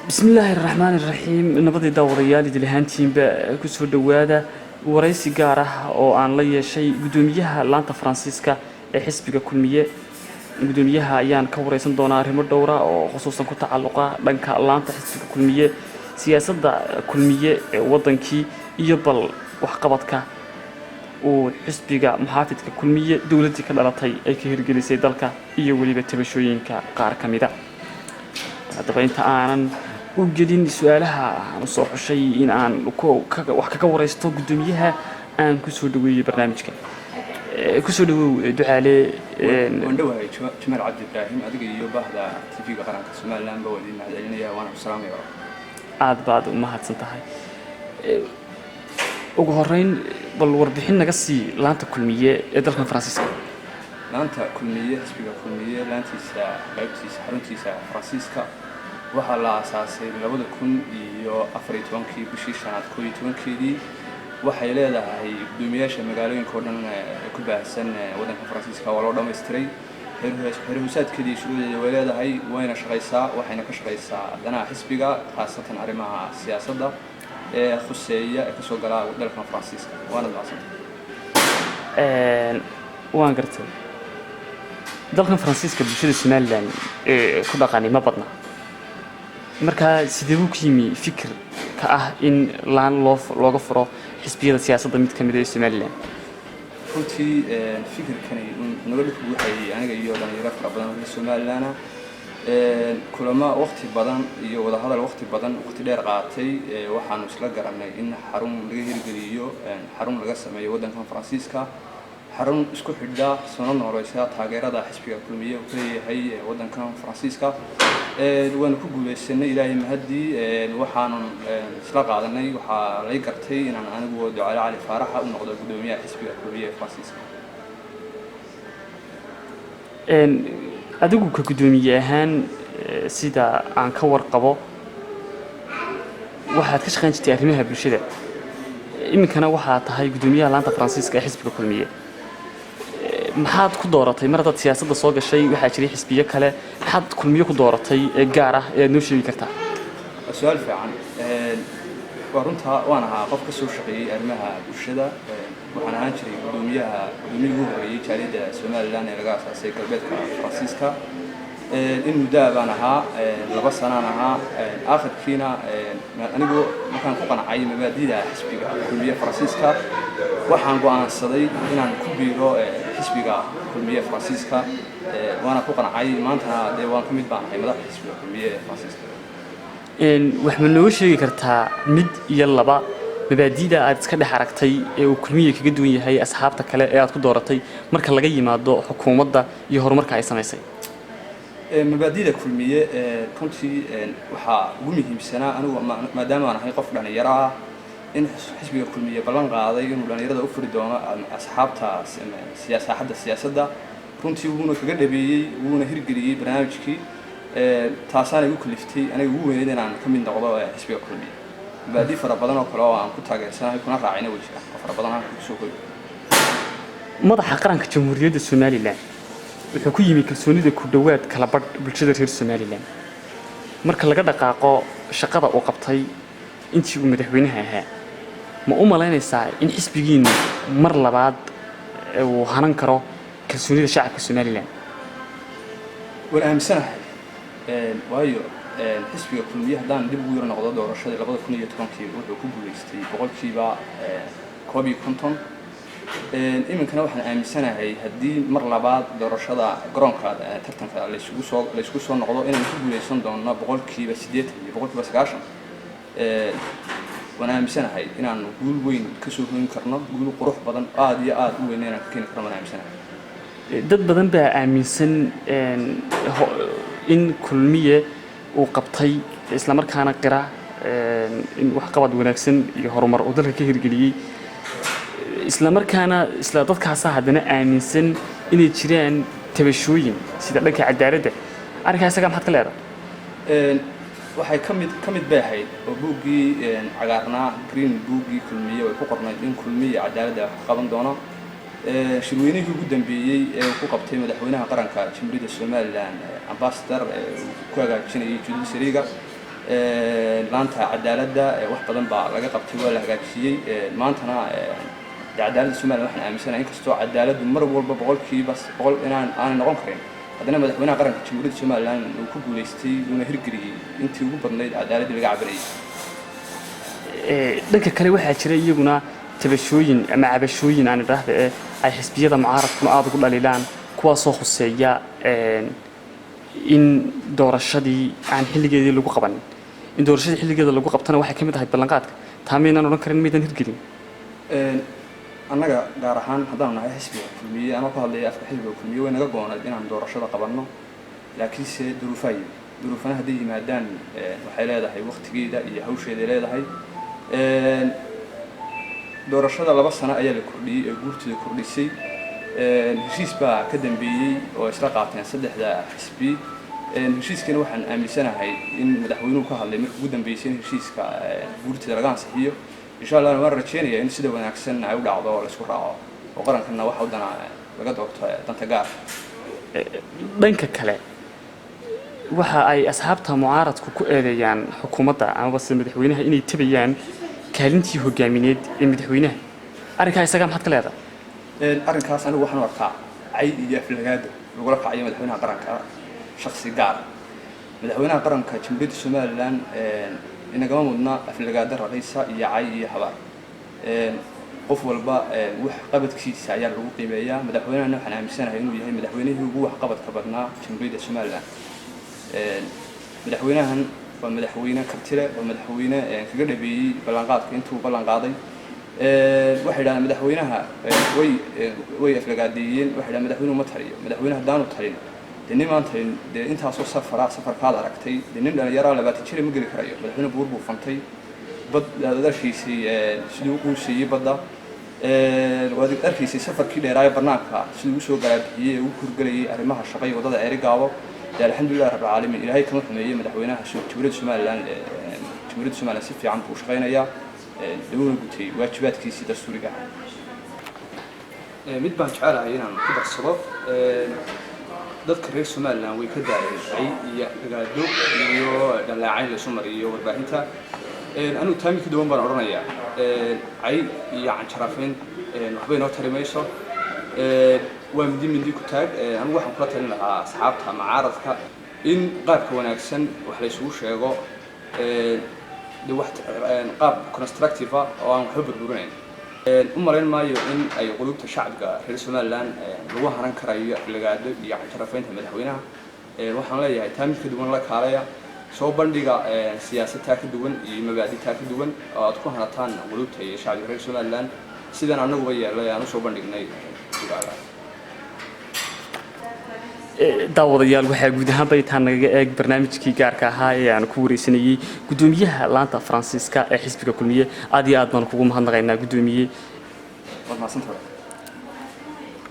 بسم الله الرحمن الرحيم نبضي دوريالي دلهانتين بكسر دوادا ورئيس جاره أو عن لي شيء قدوميها لانتا فرانسيسكا حسب كلمية قدوميها أيان كوريسن دونار هم الدورة أو خصوصا كتعلقة بنك لانتا حسب كلمية سياسة كلمية وطنكي يبل وحقبتك وحسب محافظ كلمية دولتي كالألطي أي كهير جلسي دلك يولي بتبشوين كقار كميدا هذا أنت أنا وجدين سؤالها نصوح شيء إن أنا وحكا وريستو قدوميها أن كسر دوي برنامجك كسر دوي دعالي وندوها شمال عبد إبراهيم أدق يوبه ذا تفيق قرن كسمال لام بودين عدلنا وأنا بسلام يا عاد بعد ما هتسنتهاي وجهرين بالوردحين نقصي لانتا كلمية إدرك من فرانسيسكا لانتا كلمية حسب كلمية لانتيسا قيبتيسا حرنتيسا فرانسيسكا waxaa la aasaasay 2014 bishii shanaad 12keedii waxay leedahay gudoomiyaasha magaalooyinka oo dhan ku baahsan wadanka Faransiiska oo loo dhameystiray heerhoosaadkeedii shuruudeeda way leedahay wayna shaqaysaa waxayna ka shaqaysaa danaha xisbiga khaasatan arrimaha siyaasadda ee khuseeya ka soo gala dalka Faransiiska waana daasan waan gartay dalka Faransiiska bulshada Somaliland ku dhaqani ma badna marka sidee uu qiimi fikir ka ah in laan looga furo xisbiyada siyaasadda mid kamid ah Somaliland runtii fikirkani nolol ku waxay aniga iyo dhalinyaro fara badan oo Somaliland kulama waqti badan iyo wada hadal waqti badan waqti dheer qaatay waxaan isla garanay in xarun laga hirgeliyo xarun laga sameeyo wadanka Faransiiska xarun isku xidha soo nooleysa taageerada xisbiga kulmiye oo leeyahay wadanka Faransiiska waan ku guuleysanay ilaahay mahadii waxaan isla qaadanay waxa la gartay inaan anigu Ducaale Cali Faarax u noqdo gudoomiyaha xisbiga kulmiye Faransiiska adigu ka gudoomiye ahaan sida aan ka warqabo waxaad ka shaqayn jirtay arrimaha bulshada iminkana waxa tahay gudoomiyaha laanta Faransiiska ee xisbiga kulmiye maxaad ku dooratay mar dad siyaasadda soo gashay waxa jiray xisbiye kale maxaad kulmiye ku dooratay ee gaar ah ee noo sheegi kartaa su'aal fiican warunta waan ahaa qof ka soo shaqeeyay arrimaha bulshada waxaan ahaan jiray gudoomiyaha ugu horeeyay jaaliyadda Somaliland ee laga aasaasay galbeedka Faransiiska in muddo baan ahaa 2 sano ahaa aakhirkiina anigu markaan ku qancay mabaadiida xisbiga kulmiye Faransiiska waxaan go'aansaday inaan ku biiro xisbiga kulmiye Faransiiska waana ku qancay maanta waan ka mid baan ahay madaxda xisbiga kulmiye Faransiiska wax ma noo sheegi kartaa mid iyo laba mabaadiida aad iska dhex aragtay ee uu kulmiye kaga duwan yahay asxaabta kale ee aad ku dooratay marka laga yimaado xukuumadda iyo horumarka ay sameysay mabaadiida kulmiye runtii waxa ugu muhiimsanaa anigu maadaama aan ahay qof dhalinyaro ah in xisbiga kulmiye ballan qaaday inuu dhalinyarada u furi doono asxaabta siyaasadda runtii wuuna kaga dhabeeyay wuuna hirgeliyay barnaamijkii taasana igu kaliftay aniga ugu weynayd inaan ka mid noqdo xisbiga kulmiye mabaadi fara badan oo kale oo aan ku taageersanahay kuna raacayna way jiraan fara badan aan ku soo koobi madaxa qaranka jamhuuriyadda Somaliland wuxuu ku yimi kalsoonida ku dhawaad kala badh bulshada reer Somaliland marka laga dhaqaaqo shaqada uu qabtay intii uu madaxweynaha ahaa ma u malaynaysaa in xisbigiina mar labaad uu hanan karo kalsoonida shacabka Somaliland waan aaminsanahay waayo xisbiga kulmiye hadaan dib ugu yar noqdo doorashadii 2010 wuxuu ku guuleystay boqolkiiba 50 iminkana waxaan aaminsanahay haddii mar labaad doorashada garoonka tartanka la isku soo noqdo inaan ku guuleysan doono boqolkiiba 8 iyo boqolkiiba 9 waan aaminsanahay inaan guul weyn ka soo hoyn karno guul qurux badan aad iyo aad u weyn inaan ka keeni karno waan aaminsanahay dad badan baa aaminsan in kulmiye uu qabtay isla markaana qira in wax qabad wanaagsan iyo horumar uu dalka ka hirgeliyay isla markaana isla dadkaas haddana aaminsan inay jiraan tabashooyin sida dhanka cadaaladda arrinkaas isaga maxaad ka leedahay waxay ka mid baahayd oo buuggii cagaarnaa green buuggii kulmiye way ku qornayd in kulmiye cadaaladda wax qaban doono shirweynihii ugu dambeeyay ee ku qabtay madaxweynaha qaranka jamhuuriyadda Somaliland ambassador ku hagaajinayay judiciary-ga laanta cadaaladda wax badan baa laga qabtay waa la hagaajiyey maantana cadaaladda Soomaaliland waxaan aaminsanahay inkastoo cadaaladdu mar walba boqolkiiba boqol aanay noqon karin haddana madaxweynaha qaranka jamhuuriyadda Soomaaliland uu ku guuleystay una hirgeliyey intii ugu badnayd cadaaladda laga cabanayay dhanka kale waxaa jira iyaguna tabashooyin ama cabashooyin aan idhaahdo ay xisbiyada mucaaradkuna aad ugu dhaliilaan kuwaasoo khuseeya in doorashadii aan xilligeedii lagu qabanin in doorashadii xilligeeda lagu qabtana waxay ka mid ahayd ballanqaadka taa maynaan odhan karin maydaan hirgelin annaga gaar ahaan haddaan nahay xisbiga kulmiye ama ku hadlaya afka xisbiga kulmiye way naga goonayd inaan doorashada qabanno laakiinse duruufana hadday yimaadaan waxay leedahay waqtigeeda iyo hawsheeday leedahay doorashada 2 sano ayaa la kordhiyey ee guurtida kordhisay heshiis baa ka dambeeyey oo isla qaateen 3 xisbi heshiiskana waxaan aaminsanahay in madaxweynuhu ka hadlay markii ugu dambeysay heshiiska guurtida laga ansixiyo insha Allah waan rajeynayaa in sida wanaagsan ay u dhacdo oo la isku raaco oo qarankana waxa uu dana laga doorto danta gaar dhanka kale waxa ay asxaabta mucaaradku ku eedeeyaan xukuumadda ama madaxweynaha inay tabayaan kaalintii hogaamineed ee madaxweynaha arrinka isaga maxad ka leedahay arrinkaas anigu waxaan arkaa cay iyo aflagaado lagu la kacayo madaxweynaha qaranka shakhsi gaar madaxweynaha qaranka jamhuuriyadda Soomaaliland inagama mudna aflagaado raqiisa iyo cay iyo habar qof walba wax qabadkiisa ayaa lagu qiimeeyaa madaxweynaha waxaan aaminsanahay inuu yahay madaxweynihii ugu wax qabadka badnaa jamhuuriyadda Soomaaliland madaxweynahan waa madaxweyne kartile oo madaxweyne kaga dhabeeyay ballanqaadka intuu ballanqaaday waxay yiraahdeen madaxweynaha way aflagaadeeyeen waxay yiraahdeen madaxweynuhu ma taliyo madaxweynaha daanu talin nin maanta intaasoo safarkaad aragtay nin dhalinyaro 20 jir ma geli karayo madaxweyne buur buu fantay bad dadashiisii sidii uu quusiyay badda waad arkaysay safarkii dheeraay barnaamijka sidii uu soo galaabiyay uu kurgalayay arrimaha shaqada wadada Erigaabo alxamdulillaah rabbil caalamiin ilaahay kama xumeeyay madaxweynaha jamhuuriyadda Soomaaliland si fiican buu shaqeynayaa dawladda gutay waajibaadkiisa dastuuriga mid baan jecelahay inaan ku darsado dadka reer Soomaaliland way ka daayeen iyo dagaado iyo dhaleecayn la soo mariyo warbaahinta anu taamiki doon baan oranayaa ay iyo canjarafeen waxba inoo tarimayso waa mindi ku taag anu waxaan kula talin lahaa asxaabta mucaaradka in qaabka wanaagsan wax la isugu sheego qaab constructive oo aan waxba burburinayn umaleyn maayo in ay qulubta shacabka reer Soomaaliland lagu haran karayo aflagaado iyo canjarafaynta madaxweynaha waxaan leeyahay taamilka duwan la kaalaya soo bandhiga siyaasadda ka duwan iyo mabaadi'da ka duwan oo aad ku hanataan qulubta iyo shacabka reer Soomaaliland sidaan anagu yeelay aan soo bandhignay daawadayaal waxaa guud ahaan baytaan naga eeg barnaamijkii gaarka ahaa ee aan ku wareysanayay gudoomiyaha laanta Faransiiska ee xisbiga kulmiye aad iyo aad baan kugu mahadnaqaynaa gudoomiye waad mahadsantahay